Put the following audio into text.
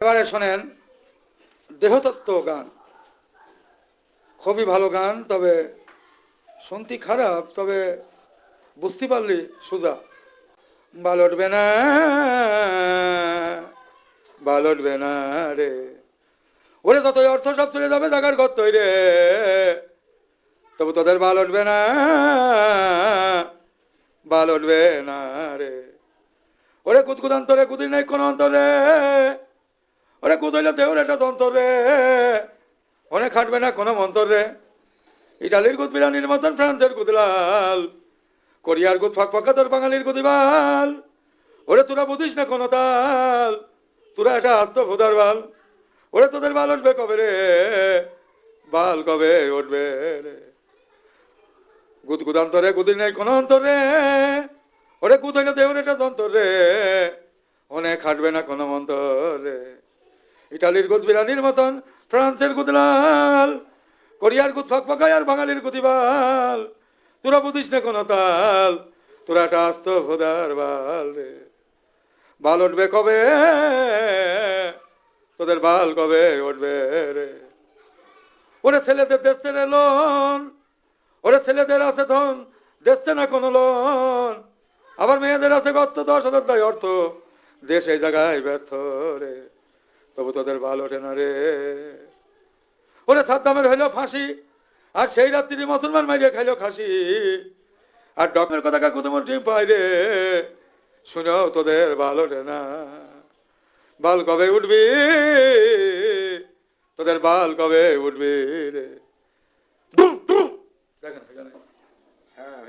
এবারে শোনেন দেহতত্ত্ব গান, খুবই ভালো গান, তবে শুনতে খারাপ, তবে বুঝতে পারলি সুজা। বাল উঠবে না, বাল উঠবে না রে, ওরে যতই অর্থ সব চলে যাবে জাগার ঘর তৈরে, তবু তোদের বাল উঠবে না, বাল উঠবে না রে। ওরে কুদকুদ অন্তরে কুদির নাই কোন অন্তরে, ওরে কুদ হইলে দেউর একটা দন্তরে, অনেক খাটবে না কোনো মন্তরে। ইটালির গুদ বিরানির মতন ফ্রান্সের গুদলাল, কোরিয়ার গুদ ফাঁক ফাঁকা তোর বাঙালির গুদিবাল। ওরে তোরা বুঝিস না কোনো তাল, তোরা এটা আস্ত ভোদার বাল। ওরে তোদের বাল উঠবে কবে রে, বাল কবে উঠবে রে। গুদ গুদ অন্তরে গুদির নাই কোনো অন্তরে, ওরে গুদ হইলে দেউর এটা দন্তরে, অনেক খাটবে না কোনো মন্তরে। ইটালির গুদ বিরানির মতন ফ্রান্সের গুদলাল, কোরিয়ার গুদ ফাঁক ফাঁকায় আর বাঙালির গুদিবাল। তোরা বুঝিস না কোনো তাল, তোরা একটা আস্ত ভোদার বাল রে। বাল উঠবে কবে, তোদের বাল কবে উঠবে রে। ওরে ছেলেদের দেশে রে লোন, ওরে ছেলেদের আছে ধন দেখছে না কোনো লোন, আবার মেয়েদের আছে গর্ত 10,000 দায় অর্থ, দেশ এই জায়গায় ব্যর্থ রে, তবু তোদের বাল ওঠে না রে। ওরে সাদ্দামের হইল ফাঁসি, আর সেই রাত্রি মুসলমান মাইরে খাইল খাসি, আর ডকের কথা কুতুমুর ডিম পাই রে, শুনেও তোদের বাল ওঠে না। বাল কবে উঠবি, তোদের বাল কবে উঠবি রে। দেখেন এখানে, হ্যাঁ।